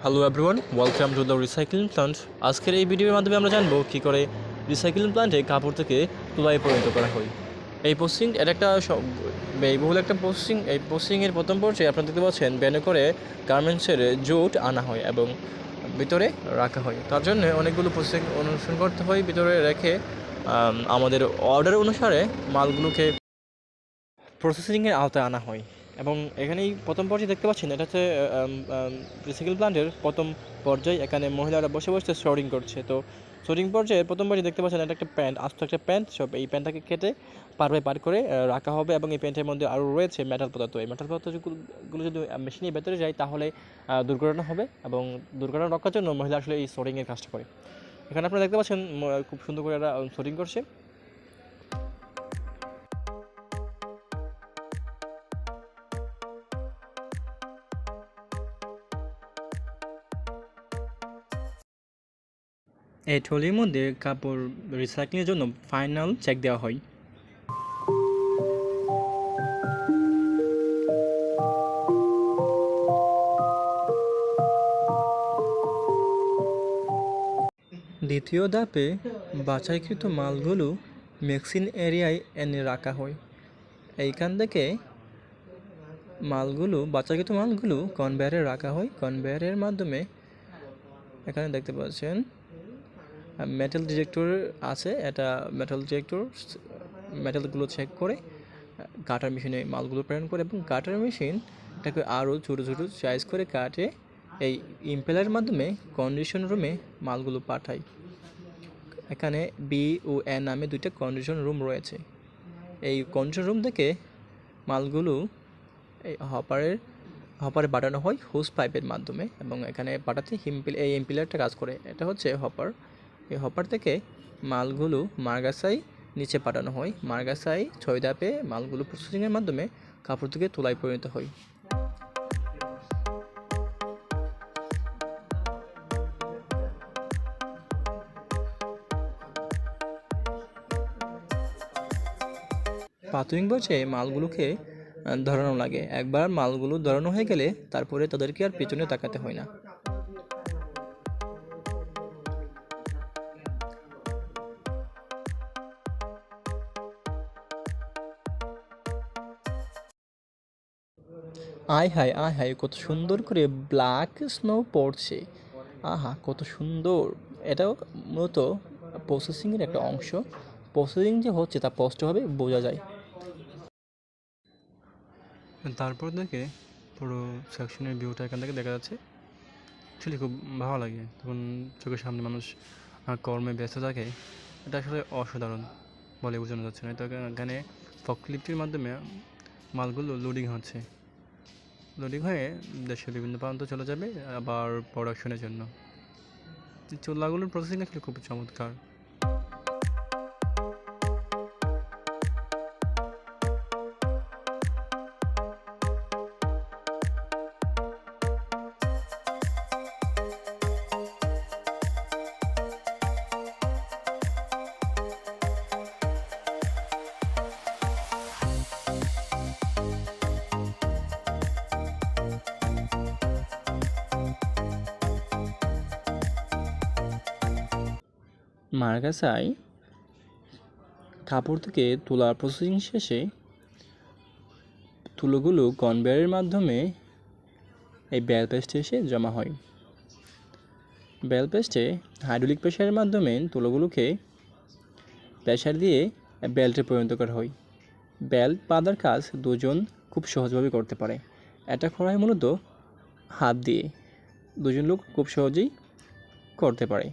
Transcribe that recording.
Hello everyone, welcome to the recycling plant. আজকের এই ভিডিওর মাধ্যমে আমরা জানবো কী করে রিসাইক্লিং প্ল্যান্টে কাপড় থেকে তুলায় পরিণত করা হয়। এই প্রসেসিং এটা একটা ব্যয়বহুল একটা প্রসেসিং। এই প্রসেসিংয়ের প্রথম পর্যায়ে আপনারা দেখতে পাচ্ছেন ব্যানে করে গার্মেন্টসের জুট আনা হয় এবং ভিতরে রাখা হয়। তার জন্য অনেকগুলো প্রসেসিং অনুসরণ করতে হয়। ভিতরে রেখে আমাদের অর্ডার অনুসারে মালগুলোকে প্রসেসিংয়ের আওতায় আনা হয়। এবং এখানেই প্রথম পর্যায়ে দেখতে পাচ্ছেন এটা হচ্ছে রিসাইকেল প্ল্যান্টের প্রথম পর্যায়ে। এখানে মহিলারা বসে বসে সর্টিং করছে। তো সর্টিং পর্যায়ে প্রথম পর্যায়ে দেখতে পাচ্ছেন এটা একটা প্যান্ট, আস্ত একটা প্যান্ট। সব এই প্যান্টটাকে কেটে পার বাই পার করে রাখা হবে এবং এই প্যান্টের মধ্যে আরও রয়েছে মেটাল পদার্থ। এই মেটাল পদার্থগুলো যদি মেশিনের ভেতরে যায় তাহলে দুর্ঘটনা হবে এবং দুর্ঘটনা রক্ষার জন্য মহিলা আসলে এই সর্টিংয়ের কাজটা করে। এখানে আপনারা দেখতে পাচ্ছেন খুব সুন্দর করে এরা সর্টিং করছে। এই ট্রলির মধ্যে কাপড় রিসাইক্লিংয়ের জন্য ফাইনাল চেক দেওয়া হয়। দ্বিতীয় ধাপে বাছাইকৃত মালগুলো মিক্সিং এরিয়ায় এনে রাখা হয়। এইখান থেকে বাছাইকৃত মালগুলো কনভেয়ারে রাখা হয়। কনভেয়ারের মাধ্যমে এখানে দেখতে পাচ্ছেন মেটাল ডিটেক্টর আছে। এটা মেটাল ডিটেক্টর মেটালগুলো চেক করে কাটার মেশিনে মালগুলো প্রেরণ করে এবং কাটার মেশিন এটাকে আরও ছোটো ছোটো সাইজ করে কাটে এই ইম্পেলারের মাধ্যমে কন্ডিশন রুমে মালগুলো পাঠায়। এখানে বি ও এ নামে দুইটা কন্ডিশন রুম রয়েছে। এই কন্ডিশন রুম থেকে মালগুলো এই হপারে পাঠানো হয় হোস পাইপের মাধ্যমে এবং এখানে পাঠাতে এই ইম্পেলারটা কাজ করে। এটা হচ্ছে হপার। এই হপার থেকে মালগুলো মার্গাসাই নিচে পাঠানো হয়। মার্গাসাই 6 ধাপে মালগুলো প্রসেসিংয়ের মাধ্যমে কাপড় থেকে তুলায় পরিণত হয়। প্রাথমিক পর্যায়ে মালগুলোকে ধরানো লাগে। একবার মালগুলো ধরানো হয়ে গেলে তারপরে তাদেরকে আর পেছনে তাকাতে হয় না। আয় হায় কত সুন্দর করে ব্ল্যাক স্নো পড়ছে। আহা কত সুন্দর। এটাও মূলত প্রসেসিংয়ের একটা অংশ। প্রসেসিং যে হচ্ছে তা স্পষ্টভাবে বোঝা যায়। তারপর থেকে পুরো সেকশনের ভিউটা এখান থেকে দেখা যাচ্ছে। অ্যাকচুয়ালি খুব ভালো লাগে তখন চোখের সামনে মানুষ কর্মে ব্যস্ত থাকে। এটা আসলে অসাধারণ বলে বোঝানো যাচ্ছে না। তো এখানে ফকলিফ্টের মাধ্যমে মালগুলো লোডিং হচ্ছে। লোডিং হয়ে দেশের বিভিন্ন প্রান্ত চলে যাবে আবার প্রোডাকশনের জন্য। চুলাগুলোর প্রসেসিং আসলে খুব চমৎকার। মার্গাসাই কাপড় থেকে তুলা প্রসেসিং শেষে তুলোগুলো কনভেয়ারের মাধ্যমে এই বেল পেস্টে এসে জমা হয়। বেল পেস্টে হাইড্রোলিক প্রেশারের মাধ্যমে তুলোগুলোকে প্রেশার দিয়ে বেল্টে পরিণত করা হয়। বেল্ট বাঁধার কাজ দুজন খুব সহজভাবে করতে পারে। এটা করা হয় মূলত হাত দিয়ে। দুজন লোক খুব সহজেই করতে পারে।